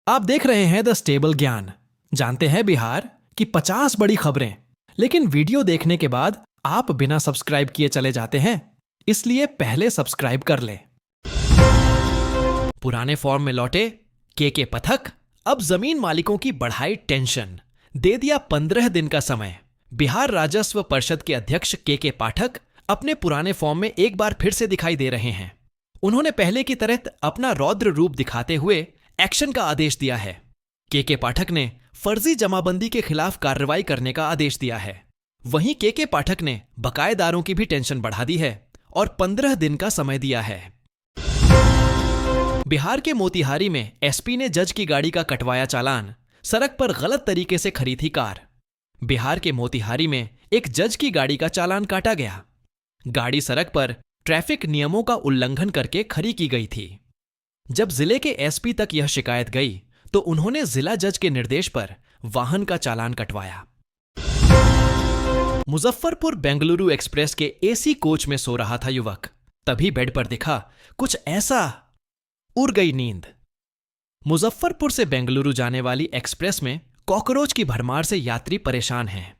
आप देख रहे हैं द स्टेबल ज्ञान। जानते हैं बिहार की 50 बड़ी खबरें, लेकिन वीडियो देखने के बाद आप बिना सब्सक्राइब किए चले जाते हैं, इसलिए पहले सब्सक्राइब कर लें। पुराने फॉर्म में लौटे के पथक, अब जमीन मालिकों की बढ़ाई टेंशन, दे दिया 15 दिन का समय। बिहार राजस्व परिषद के अध्यक्ष के पाठक अपने पुराने फॉर्म में एक बार फिर से दिखाई दे रहे हैं। उन्होंने पहले की तरह अपना रौद्र रूप दिखाते हुए एक्शन का आदेश दिया है। के पाठक ने फर्जी जमाबंदी के खिलाफ कार्रवाई करने का आदेश दिया है। वहीं के पाठक ने बकायेदारों की भी टेंशन बढ़ा दी है और 15 दिन का समय दिया है। बिहार के मोतिहारी में एसपी ने जज की गाड़ी का कटवाया चालान, सड़क पर गलत तरीके से खरीदी कार। बिहार के मोतिहारी में एक जज की गाड़ी का चालान काटा गया। गाड़ी सड़क पर ट्रैफिक नियमों का उल्लंघन करके खड़ी की गई थी। जब जिले के एसपी तक यह शिकायत गई तो उन्होंने जिला जज के निर्देश पर वाहन का चालान कटवाया। मुजफ्फरपुर बेंगलुरु एक्सप्रेस के एसी कोच में सो रहा था युवक, तभी बेड पर दिखा कुछ ऐसा, उड़ गई नींद। मुजफ्फरपुर से बेंगलुरु जाने वाली एक्सप्रेस में कॉकरोच की भरमार से यात्री परेशान हैं।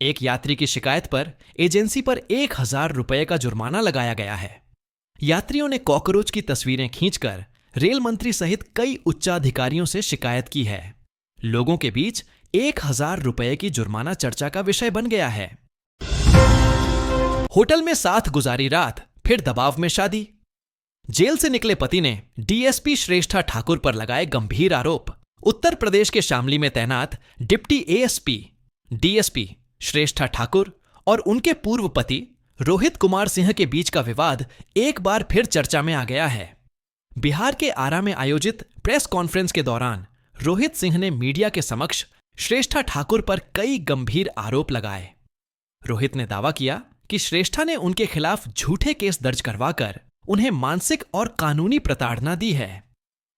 एक यात्री की शिकायत पर एजेंसी पर 1000 रुपये का जुर्माना लगाया गया है। यात्रियों ने कॉकरोच की तस्वीरें खींचकर रेल मंत्री सहित कई उच्चाधिकारियों से शिकायत की है। लोगों के बीच 1000 रुपये की जुर्माना चर्चा का विषय बन गया है। होटल में साथ गुजारी रात, फिर दबाव में शादी। जेल से निकले पति ने डीएसपी श्रेष्ठा ठाकुर पर लगाए गंभीर आरोप। उत्तर प्रदेश के शामली में तैनात डिप्टी एएसपी डीएसपी श्रेष्ठा ठाकुर और उनके पूर्व पति रोहित कुमार सिंह के बीच का विवाद एक बार फिर चर्चा में आ गया है। बिहार के आरा में आयोजित प्रेस कॉन्फ्रेंस के दौरान रोहित सिंह ने मीडिया के समक्ष श्रेष्ठा ठाकुर पर कई गंभीर आरोप लगाए। रोहित ने दावा किया कि श्रेष्ठा ने उनके खिलाफ झूठे केस दर्ज करवाकर उन्हें मानसिक और कानूनी प्रताड़ना दी है।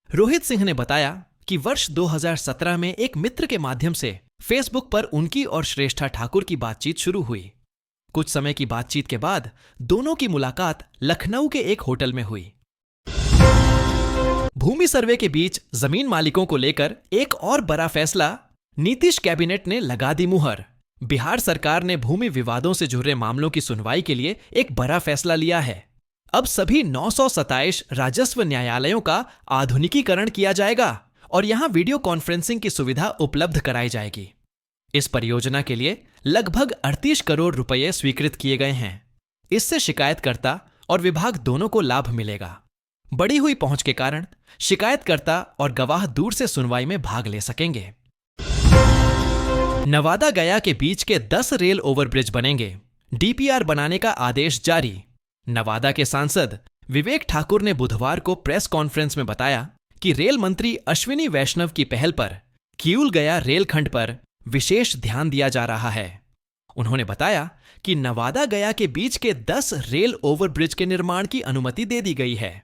रोहित सिंह ने बताया कि वर्ष 2017 में एक मित्र के माध्यम से फेसबुक पर उनकी और श्रेष्ठा ठाकुर की बातचीत शुरू हुई। कुछ समय की बातचीत के बाद दोनों की मुलाकात लखनऊ के एक होटल में हुई। भूमि सर्वे के बीच जमीन मालिकों को लेकर एक और बड़ा फैसला, नीतीश कैबिनेट ने लगा दी मुहर। बिहार सरकार ने भूमि विवादों से जुड़े मामलों की सुनवाई के लिए एक बड़ा फैसला लिया है। अब सभी 927 राजस्व न्यायालयों का आधुनिकीकरण किया जाएगा और यहां वीडियो कॉन्फ्रेंसिंग की सुविधा उपलब्ध कराई जाएगी। इस परियोजना के लिए लगभग 38 करोड़ रुपए स्वीकृत किए गए हैं। इससे शिकायतकर्ता और विभाग दोनों को लाभ मिलेगा। बढ़ी हुई पहुंच के कारण शिकायतकर्ता और गवाह दूर से सुनवाई में भाग ले सकेंगे। नवादा गया के बीच के 10 रेल ओवरब्रिज बनेंगे, डीपीआर बनाने का आदेश जारी। नवादा के सांसद विवेक ठाकुर ने बुधवार को प्रेस कॉन्फ्रेंस में बताया कि रेल मंत्री अश्विनी वैष्णव की पहल पर किऊल गया रेलखंड पर विशेष ध्यान दिया जा रहा है। उन्होंने बताया कि नवादा गया के बीच के 10 रेल ओवरब्रिज के निर्माण की अनुमति दे दी गई है।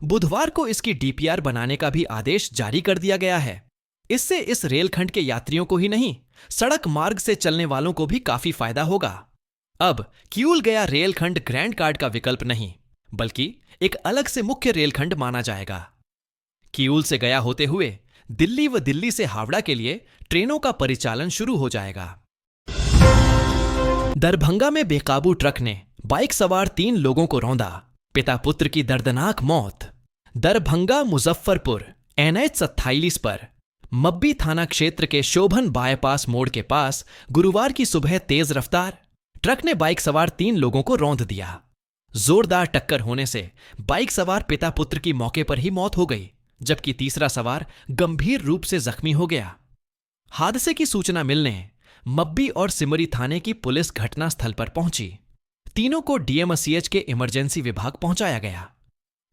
बुधवार को इसकी डीपीआर बनाने का भी आदेश जारी कर दिया गया है। इससे इस रेलखंड के यात्रियों को ही नहीं, सड़क मार्ग से चलने वालों को भी काफी फायदा होगा। अब किऊल गया रेलखंड ग्रैंड कार्ड का विकल्प नहीं, बल्कि एक अलग से मुख्य रेलखंड माना जाएगा। किऊल से गया होते हुए दिल्ली व दिल्ली से हावड़ा के लिए ट्रेनों का परिचालन शुरू हो जाएगा। दरभंगा में बेकाबू ट्रक ने बाइक सवार 3 लोगों को रौंदा, पिता पुत्र की दर्दनाक मौत। दरभंगा मुजफ्फरपुर NH 27 पर मब्बी थाना क्षेत्र के शोभन बाईपास मोड़ के पास गुरुवार की सुबह तेज रफ्तार ट्रक ने बाइक सवार 3 लोगों को रौंद दिया। जोरदार टक्कर होने से बाइक सवार पिता पुत्र की मौके पर ही मौत हो गई, जबकि तीसरा सवार गंभीर रूप से जख्मी हो गया। हादसे की सूचना मिलने मब्बी और सिमरी थाने की पुलिस घटनास्थल पर पहुंची। तीनों को DMCH के इमरजेंसी विभाग पहुंचाया गया।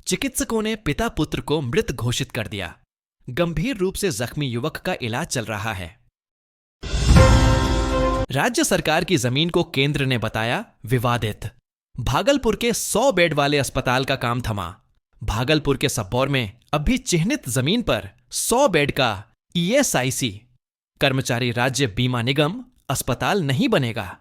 चिकित्सकों ने पिता पुत्र को मृत घोषित कर दिया। गंभीर रूप से जख्मी युवक का इलाज चल रहा है। राज्य सरकार की जमीन को केंद्र ने बताया विवादित। भागलपुर के 100 बेड वाले अस्पताल का काम थमा। भागलपुर के सबौर में अब भी चिन्हित जमीन पर 100 बेड का ESIC कर्मचारी राज्य बीमा निगम अस्पताल नहीं बनेगा।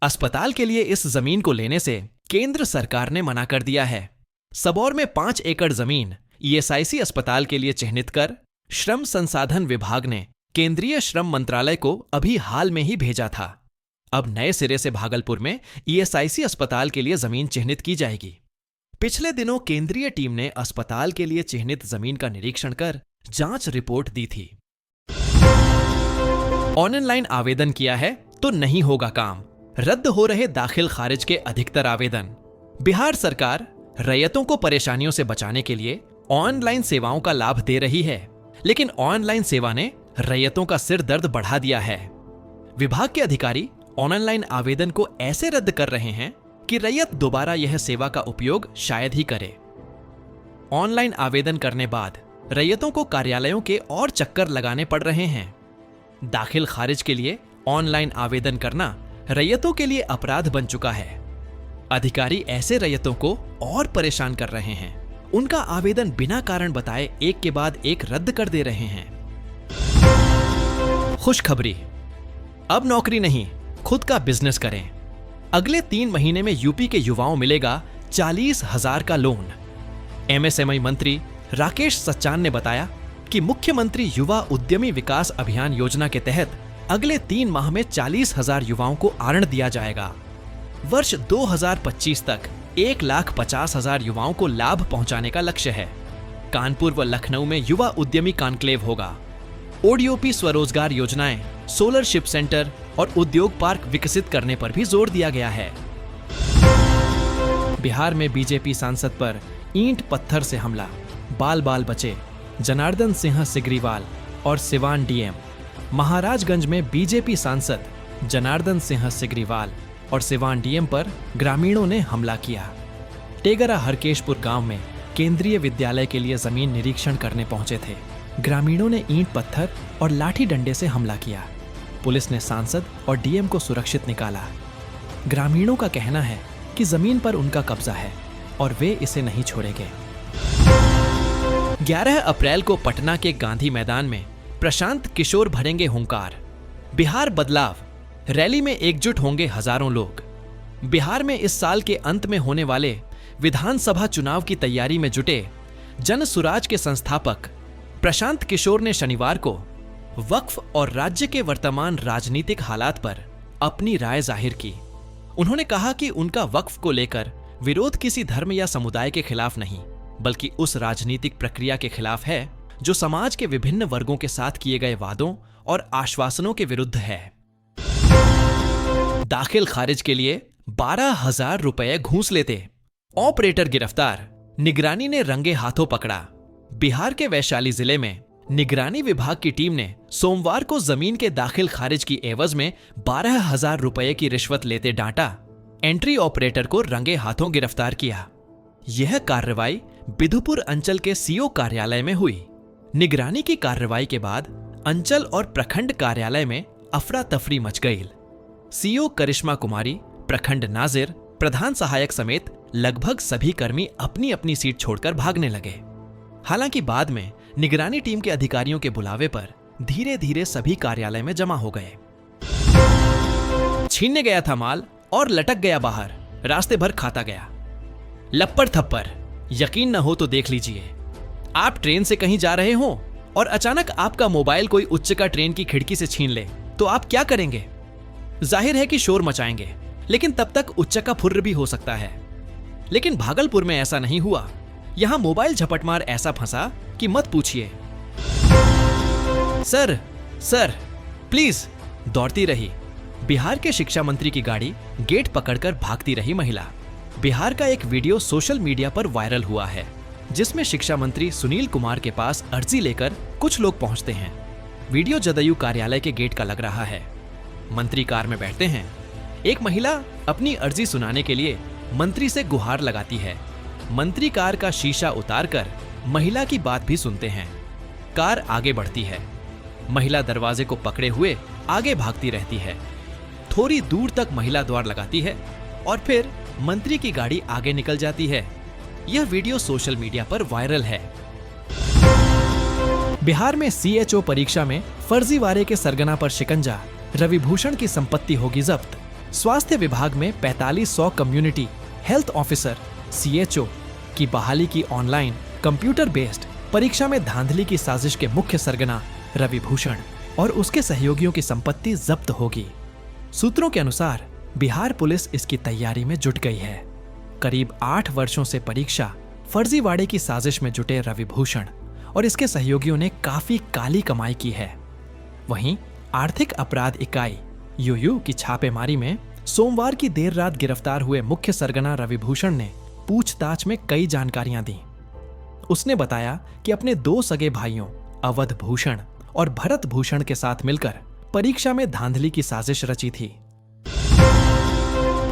अस्पताल के लिए इस जमीन को लेने से केंद्र सरकार ने मना कर दिया है। सबौर में 5 एकड़ जमीन ESIC अस्पताल के लिए चिन्हित कर श्रम संसाधन विभाग ने केंद्रीय श्रम मंत्रालय को अभी हाल में ही भेजा था। अब नए सिरे से भागलपुर में ईएसआईसी अस्पताल के लिए जमीन चिह्नित की जाएगी। पिछले दिनों केंद्रीय टीम ने अस्पताल के लिए चिह्नित जमीन का निरीक्षण कर जांच रिपोर्ट दी थी। ऑनलाइन आवेदन किया है तो नहीं होगा काम, रद्द हो रहे दाखिल खारिज के अधिकतर आवेदन। बिहार सरकार रैयतों को परेशानियों से बचाने के लिए ऑनलाइन सेवाओं का लाभ दे रही है, लेकिन ऑनलाइन सेवा ने रैयतों का सिर दर्द बढ़ा दिया है। विभाग के अधिकारी ऑनलाइन आवेदन को ऐसे रद्द कर रहे हैं कि रैयत दोबारा यह सेवा का उपयोग शायद ही करे। ऑनलाइन आवेदन करने बाद रैयतों को कार्यालयों के और चक्कर लगाने पड़ रहे हैं। दाखिल खारिज के लिए ऑनलाइन आवेदन करना रैयतों के लिए अपराध बन चुका है। अधिकारी ऐसे रैयतों को और परेशान कर रहे हैं। उनका आवेदन बिना कारण बताए एक के बाद एक रद्द कर दे रहे हैं। खुशखबरी, अब नौकरी नहीं, खुद का बिजनेस करें। अगले 3 महीने में यूपी के युवाओं मिलेगा 40,000 का लोन। एमएसएमई मंत्री राकेश सच्चान ने बताया कि मुख्यमंत्री युवा उद्यमी विकास अभियान योजना के तहत अगले 3 माह में 40,000 युवाओं को आरण दिया जाएगा। वर्ष 2025 तक 1,50,000 युवाओं को लाभ पहुंचाने का लक्ष्य है। कानपुर व लखनऊ में युवा उद्यमी कॉन्क्लेव होगा। ओडीओपी स्वरोजगार योजनाएं, सोलर शिप सेंटर और उद्योग पार्क विकसित करने पर भी जोर दिया गया है। बिहार में बीजेपी सांसद पर ईंट पत्थर से हमला, बाल बाल बचे। जनार्दन सिंह सिग्रीवाल और सिवान डीएम। महाराजगंज में बीजेपी सांसद जनार्दन सिंह सिग्रीवाल और सिवान डीएम पर ग्रामीणों ने हमला किया। टेगरा हरकेशपुर गांव में केंद्रीय विद्यालय के लिए जमीन निरीक्षण करने पहुंचे थे। ग्रामीणों ने ईंट पत्थर और लाठी डंडे से हमला किया। पुलिस ने सांसद और डीएम को सुरक्षित निकाला। ग्रामीणों का कहना है कि जमीन पर उनका कब्जा है और वे इसे नहीं छोड़ेंगे। 11 अप्रैल को पटना के गांधी मैदान में प्रशांत किशोर भरेंगे हुंकार। बिहार बदलाव रैली में एकजुट होंगे हजारों लोग। बिहार में इस साल के अंत में होने वाले विधानसभा चुनाव की तैयारी में जुटे जन सुराज के संस्थापक प्रशांत किशोर ने शनिवार को वक्फ और राज्य के वर्तमान राजनीतिक हालात पर अपनी राय जाहिर की। उन्होंने कहा कि उनका वक्फ को लेकर विरोध किसी धर्म या समुदाय के खिलाफ नहीं, बल्कि उस राजनीतिक प्रक्रिया के खिलाफ है जो समाज के विभिन्न वर्गों के साथ किए गए वादों और आश्वासनों के विरुद्ध है। दाखिल खारिज के लिए 12,000 रुपए घूस लेते ऑपरेटर गिरफ्तार, निगरानी ने रंगे हाथों पकड़ा। बिहार के वैशाली जिले में निगरानी विभाग की टीम ने सोमवार को जमीन के दाखिल खारिज की एवज में 12,000 रुपए की रिश्वत लेते डांटा एंट्री ऑपरेटर को रंगे हाथों गिरफ्तार किया। यह कार्रवाई बिधुपुर अंचल के सीओ कार्यालय में हुई। निगरानी की कार्रवाई के बाद अंचल और प्रखंड कार्यालय में अफरा तफरी मच गई। सीओ करिश्मा कुमारी, प्रखंड नाजिर, प्रधान सहायक समेत लगभग सभी कर्मी अपनी अपनी सीट छोड़कर भागने लगे। हालांकि बाद में निगरानी टीम के अधिकारियों के बुलावे पर धीरे धीरे सभी कार्यालय में जमा हो गए। छीनने गया था माल और लटक गया बाहर, रास्ते भर खाता गया। लप्पड़ थप्पड़, यकीन न हो तो देख लीजिए। आप ट्रेन से कहीं जा रहे हो और अचानक आपका मोबाइल कोई उच्चका ट्रेन की खिड़की से छीन ले तो आप क्या करेंगे? जाहिर है कि शोर मचाएंगे, लेकिन तब तक उच्चका फुर्र भी हो सकता है। लेकिन भागलपुर में ऐसा नहीं हुआ। यहां मोबाइल झपटमार ऐसा फंसा कि मत पूछिए। सर सर प्लीज, दौड़ती रही। बिहार के शिक्षा मंत्री की गाड़ी गेट पकड़कर भागती रही महिला। बिहार का एक वीडियो सोशल मीडिया पर वायरल हुआ है, जिसमें शिक्षा मंत्री सुनील कुमार के पास अर्जी लेकर कुछ लोग पहुंचते हैं। वीडियो जदयू कार्यालय के गेट का लग रहा है। मंत्री कार में बैठते हैं। एक महिला अपनी अर्जी सुनाने के लिए मंत्री से गुहार लगाती है। मंत्री कार का शीशा उतारकर महिला की बात भी सुनते हैं। कार आगे बढ़ती है। महिला दरवाजे को पकड़े हुए आगे भागती रहती है। थोड़ी दूर तक महिला द्वार लगाती है और फिर मंत्री की गाड़ी आगे निकल जाती है। यह वीडियो सोशल मीडिया पर वायरल है। बिहार में सीएचओ परीक्षा में फर्जीवाड़े के सरगना पर शिकंजा, रविभूषण की संपत्ति होगी जब्त। स्वास्थ्य विभाग में 4500 कम्युनिटी हेल्थ ऑफिसर सीएचओ की बहाली की ऑनलाइन कंप्यूटर बेस्ड परीक्षा में धांधली की साजिश के मुख्य सरगना रवि भूषण और उसके सहयोगियों की संपत्ति जब्त होगी। सूत्रों के अनुसार बिहार पुलिस इसकी तैयारी में जुट गई है। करीब 8 वर्षों से परीक्षा फर्जीवाड़े की साजिश में जुटे रवि भूषण और इसके सहयोगियों ने काफी काली कमाई की है। वहीं आर्थिक अपराध इकाई यूयू की छापेमारी में सोमवार की देर रात गिरफ्तार हुए मुख्य सरगना रवि भूषण ने पूछताछ में कई जानकारियां दी। उसने बताया कि अपने 2 सगे भाइयों अवध भूषण और भरत भूषण के साथ मिलकर परीक्षा में धांधली की साजिश रची थी।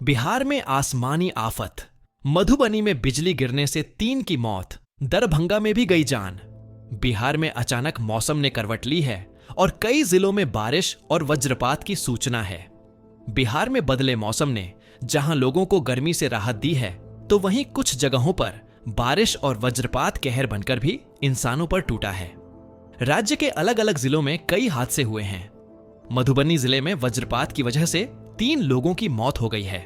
बिहार में आसमानी आफत, मधुबनी में बिजली गिरने से 3 की मौत, दरभंगा में भी गई जान। बिहार में अचानक मौसम ने करवट ली है और कई जिलों में बारिश और वज्रपात की सूचना है। बिहार में बदले मौसम ने जहां लोगों को गर्मी से राहत दी है, तो वहीं कुछ जगहों पर बारिश और वज्रपात कहर बनकर भी इंसानों पर टूटा है। राज्य के अलग अलग जिलों में कई हादसे हुए हैं। मधुबनी जिले में वज्रपात की वजह से 3 लोगों की मौत हो गई है।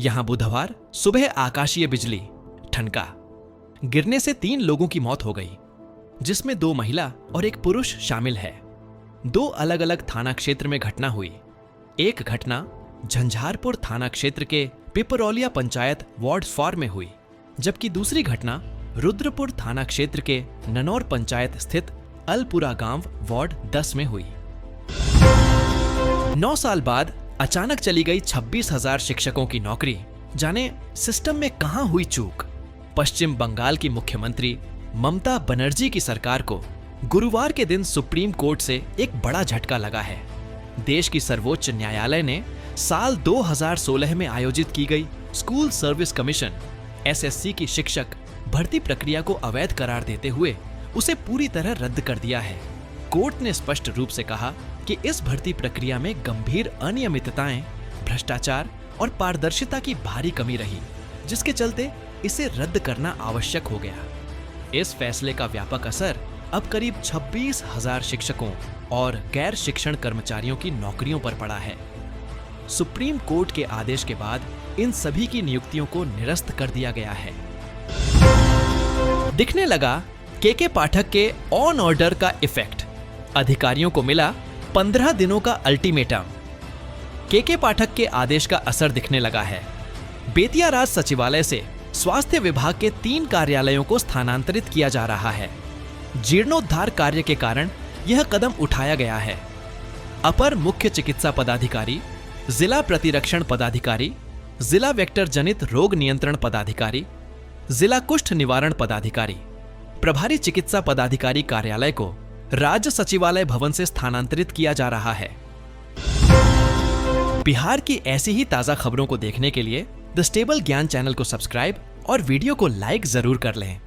यहां बुधवार सुबह आकाशीय बिजली ठनका गिरने से 3 लोगों की मौत हो गई, जिसमें 2 महिला और 1 पुरुष शामिल है। 2 अलग अलग थाना क्षेत्र में घटना हुई। एक घटना झंझारपुर थाना क्षेत्र के पिपरौलिया पंचायत वार्ड 4 में हुई, जबकि दूसरी घटना रुद्रपुर थाना क्षेत्र के ननौर पंचायत स्थित अलपुरा गांव वार्ड 10 में हुई। 9 साल बाद अचानक चली गई 26,000 शिक्षकों की नौकरी, जाने सिस्टम में कहां हुई चूक। पश्चिम बंगाल की मुख्यमंत्री ममता बनर्जी की सरकार को गुरुवार के दिन सुप्रीम कोर्ट से एक बड़ा झटका लगा है। देश की सर्वोच्च न्यायालय ने साल 2016 में आयोजित की गई स्कूल सर्विस कमीशन (SSC) की शिक्षक भर्ती प्रक्रिया को अवैध करार देते हुए उसे पूरी तरह रद्द कर दिया है। कोर्ट ने स्पष्ट रूप से कहा कि इस भर्ती प्रक्रिया में गंभीर अनियमितताएं, भ्रष्टाचार और पारदर्शिता की भारी कमी रही, जिसके चलते इसे रद्द करना आवश्यक हो गया। इस फैसले का व्यापक असर अब करीब 26,000 शिक्षकों और गैर शिक्षण कर्मचारियों की नौकरियों पर पड़ा है। सुप्रीम कोर्ट के आदेश के बाद इन सभी की नियुक्तियों को निरस्त कर दिया गया है। दिखने लगा के पाठक के ऑन ऑर्डर का इफेक्ट, अधिकारियों को मिला 15 दिनों का अल्टीमेटम। के पाठक के आदेश का असर दिखने लगा है। बेतिया राज सचिवालय से स्वास्थ्य विभाग के 3 कार्यालयों को स्थानांतरित किया जा रहा है। जीर्णोद्धार कार्य के कारण यह कदम उठाया गया है। अपर मुख्य चिकित्सा पदाधिकारी, जिला प्रतिरक्षण पदाधिकारी, जिला वेक्टर जनित रोग नियंत्रण पदाधिकारी, जिला कुष्ठ निवारण पदाधिकारी, प्रभारी चिकित्सा पदाधिकारी कार्यालय को राज्य सचिवालय भवन से स्थानांतरित किया जा रहा है। बिहार की ऐसी ही ताजा खबरों को देखने के लिए द स्टेबल ज्ञान चैनल को सब्सक्राइब और वीडियो को लाइक जरूर कर लें।